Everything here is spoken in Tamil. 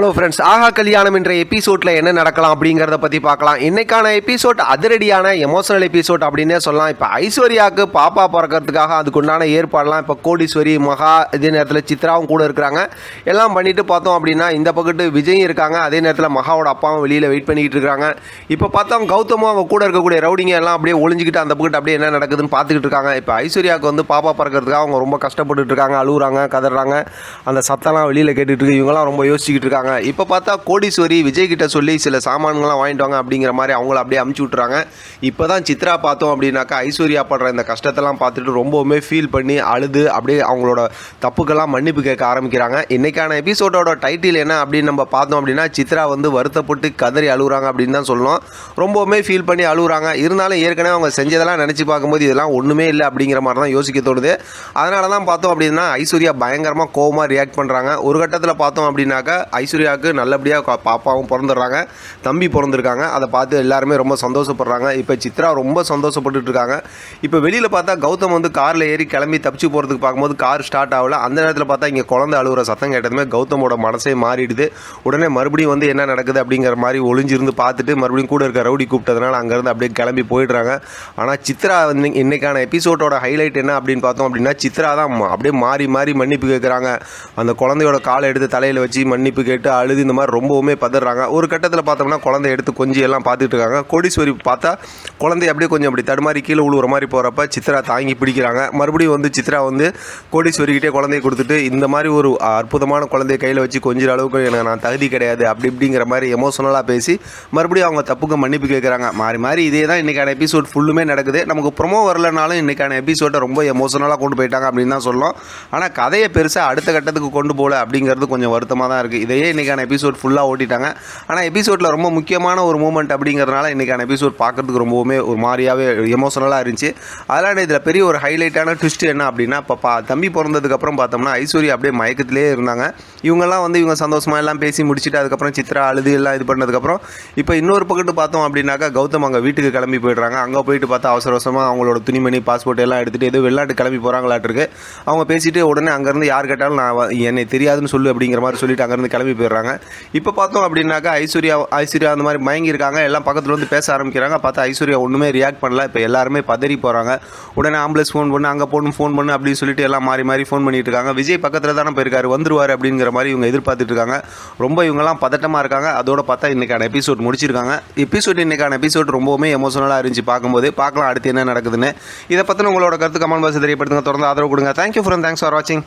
ஹலோ ஃப்ரெண்ட்ஸ், ஆஹா கல்யாணம் என்ற எபிசோடில் என்ன நடக்கலாம் அப்படிங்கிறத பற்றி பார்க்கலாம். இன்றைக்கான எபிசோட் அதிரடியான எமோஷனல் எபிசோட் அப்படின்னே சொல்லலாம். இப்போ ஐஸ்வர்யாவுக்கு பாப்பா பிறக்கிறதுக்காக அதுக்குண்டான ஏற்பாடெலாம் இப்போ கோடீஸ்வரி, மகா, இதே நேரத்தில் சித்ராவும் கூட இருக்கிறாங்க. எல்லாம் பண்ணிட்டு பார்த்தோம் அப்படின்னா இந்த பக்கத்து விஜயும் இருக்காங்க. அதே நேரத்தில் மகாவோட அப்பாவும் வெளியில் வெயிட் பண்ணிக்கிட்டு இருக்காங்க. இப்போ பார்த்தோம் கௌதமும் அவங்க கூட இருக்கக்கூடிய ரவுடிங்க எல்லாம் அப்படியே ஒளிஞ்சிக்கிட்டு அந்த பக்கத்து அப்படியே என்ன நடக்குதுன்னு பார்த்துக்கிட்டு இருக்காங்க. இப்போ ஐஸ்வர்யாவுக்கு வந்து பாப்பா பிறக்கிறதுக்காக அவங்க ரொம்ப கஷ்டப்பட்டுட்டு இருக்காங்க, அழுகுறாங்க, கதறாங்க. அந்த சத்தம்லாம் வெளியில் கேட்டுட்டு இருக்கு. இவங்கெல்லாம் ரொம்ப யோசிச்சுக்கிட்டு இருக்காங்க. இப்போ பார்த்தா கோடீஸ்வரி விஜய் கிட்ட சொல்லி சில சாமான்கள்லாம் வாங்கிட்டு வாங்க அப்படிங்கிற மாதிரி அவங்கள அப்படியே அமுச்சு விட்றாங்க. இப்போ தான் சித்ரா பார்த்தோம் அப்படின்னாக்கா ஐஸ்வர்யா படுற இந்த கஷ்டத்தெல்லாம் பார்த்துட்டு ரொம்பவுமே ஃபீல் பண்ணி அழுது அப்படியே அவங்களோட தப்புக்கெல்லாம் மன்னிப்பு கேட்க ஆரம்பிக்கிறாங்க. இன்றைக்கான எபிசோடோட டைட்டில் என்ன அப்படின்னு நம்ம பார்த்தோம் அப்படின்னா சித்ரா வந்து வருத்தப்பட்டு கதறி அழுகுறாங்க அப்படின்னு தான் சொல்லணும். ரொம்பவுமே ஃபீல் பண்ணி அழுகுறாங்க. இருந்தாலும் ஏற்கனவே அவங்க செஞ்சதெல்லாம் நினச்சி பார்க்கும்போது இதெல்லாம் ஒன்றுமே இல்லை அப்படிங்கிற மாதிரி தான் யோசிக்க தோணுது. அதனால தான் பார்த்தோம் அப்படின்னா ஐஸ்வர்யா பயங்கரமாக கோவமாக ரியாக்ட் பண்ணுறாங்க. ஒரு கட்டத்தில் பார்த்தோம் அப்படின்னாக்கா ஐஸ்வர்யாவுக்கு நல்லபடியாக பாப்பாவும் பிறந்துடுறாங்க, தம்பி பிறந்திருக்காங்க. அதை பார்த்து எல்லாருமே ரொம்ப சந்தோஷப்படுறாங்க. இப்போ சித்ரா ரொம்ப சந்தோஷப்பட்டுட்டு இருக்காங்க. இப்போ வெளியில் பார்த்தா கௌதம் வந்து காரில் ஏறி கிளம்பி தப்பிச்சு போகிறதுக்கு பார்க்கும்போது கார் ஸ்டார்ட் ஆகல. அந்த நேரத்தில் பார்த்தா இங்கே குழந்தை அழுகிற சத்தம் கேட்டதுமே கௌதமோட மனசே மாறிடுது. உடனே மறுபடியும் வந்து என்ன நடக்குது அப்படிங்கிற மாதிரி ஒளிஞ்சிருந்து பார்த்துட்டு மறுபடியும் கூட இருக்க ரவுடி கூப்பிட்டதுனால அங்கேருந்து அப்படியே கிளம்பி போயிடுறாங்க. ஆனால் சித்ரா வந்து இன்னைக்கான எபிசோடோட ஹைலைட் என்ன அப்படின்னு பார்த்தோம் அப்படின்னா சித்ரா தான் அப்படியே மாறி மாறி மன்னிப்பு கேட்குறாங்க. அந்த குழந்தையோட காலை எடுத்து தலையில் வச்சு மன்னிப்பு கேட்டு அழுது இந்த மாதிரி ரொம்பவுமே பதறாங்க. ஒரு கட்டத்தில் பார்த்தோம்னா குழந்தை எடுத்து கொஞ்சம் எல்லாம் பார்த்துட்டு இருக்காங்க. கோடீஸ்வரி பார்த்தா குழந்தை அப்படியே கொஞ்சம் அப்படி தடுமாறி கீழே உழுவுற மாதிரி போகிறப்ப சித்ரா தாங்கி பிடிக்கிறாங்க. மறுபடியும் வந்து சித்ரா வந்து கோடீஸ்வரிக்கிட்டே குழந்தைய கொடுத்துட்டு இந்த மாதிரி ஒரு அற்புதமான குழந்தைய கையில் வச்சு கொஞ்சம் அளவுக்கு எனக்கு நான் தகுதி கிடையாது அப்படி இப்படிங்கிற மாதிரி எமோஷனலாக பேசி மறுபடியும் அவங்க தப்புக்கு மன்னிப்பு கேட்குறாங்க. மாறி மாறி இதே தான் இன்றைக்கான எபிசோட் ஃபுல்லுமே நடக்குது. நமக்கு ப்ரொமோ வரலனாலும் இன்றைக்கான எபிசோட்டை ரொம்ப எமோஷனலாக கொண்டு போயிட்டாங்க அப்படின்னு தான் சொல்லலாம். ஆனால் கதையை பெருசாக அடுத்த கட்டத்துக்கு கொண்டு போகல அப்படிங்கிறது கொஞ்சம் வருத்தமாக தான் இருக்குது. இதையே இன்றைக்கான எபிசோட் ஃபுல்லாக ஓட்டிட்டாங்க. ஆனால் எபிசோடில் ரொம்ப முக்கியமான ஒரு மூமெண்ட் அப்படிங்கிறதுனால இன்றைக்கான எபிசோட் பார்க்குறதுக்கு ரொம்பவுமே ஒரு மாதிரியாகவே எமோஷனலாக இருந்துச்சு. அதனால் இதில் பெரிய ஒரு ஹைலைட்டான ட்விஸ்ட் என்ன அப்படின்னா இப்போ தம்பி பிறந்ததுக்கப்புறம் பார்த்தோம்னா ஐஸ்வர்யா அப்படியே மயக்கத்திலே இருந்தாங்க. இவங்கெல்லாம் வந்து இவங்க சந்தோஷமாக எல்லாம் பேசி முடிச்சுட்டு அதுக்கப்புறம் சித்ரா அழுது எல்லாம் இது பண்ணதுக்கப்புறம் இப்போ இன்னொரு பக்கத்து பார்த்தோம் அப்படின்னாக்கா கௌதம் அங்கே வீட்டுக்கு கிளம்பி போயிடுறாங்க. அங்கே போயிட்டு பார்த்தா அவசர அவசரமாக அவங்களோட துணிமணி பாஸ்போர்ட் எல்லாம் எடுத்துகிட்டு ஏதோ வெளிநாட்டு கிளம்பி போகிறாங்களாட்டிருக்கு. அவங்க பேசிட்டு உடனே அங்கேருந்து யார் கேட்டாலும் நான் என்னை தெரியாதுன்னு சொல்லு அப்படிங்கிற மாதிரி சொல்லிட்டு அங்கேருந்து கிளம்பி போயிடுறாங்க. இப்போ பார்த்தோம் அப்படின்னாக்கா ஐஸ்வர்யா அந்த மாதிரி மயங்கி இருக்காங்க. எல்லாம் பக்கத்தில் வந்து பேச ஆரம்பிக்கிறாங்க. பார்த்தா ஐஸ்வர்யா ஒன்றுமே ரியாக்ட் பண்ணல. இப்போ எல்லாருமே பதறி போகிறாங்க. உடனே ஆம்புலன்ஸ் ஃபோன் பண்ணு, அங்கே போகணும், ஃபோன் பண்ணு அப்படின்னு சொல்லிட்டு எல்லாம் மாறி மாறி ஃபோன் பண்ணிட்டு இருக்காங்க. விஜய் பக்கத்தில் தானே போயிருக்காரு, வந்துருவார் அப்படிங்கிற மாதிரி இவங்க எதிர்பார்த்துட்டு இருக்காங்க. ரொம்ப இவங்கெல்லாம் பதட்டமாக இருக்காங்க. அதோட பார்த்தா இன்றைக்கான எபிசோட் முடிச்சிருக்காங்க. இன்றைக்கான எபிசோட் ரொம்பவுமே எமோஷனலாக இருந்துச்சு பார்க்கும்போது. பார்க்கலாம் அடுத்து என்ன நடக்குதுன்னு. இதை பற்றின உங்களோட கருத்து கமெண்ட் பாக்ஸ் தெரியப்படுத்துங்க. தொடர்ந்து ஆதரவு கொடுங்க. தேங்க்யூ ஃப்ரெண்ட், தேங்க்ஸ் ஃபார் வாட்சிங்.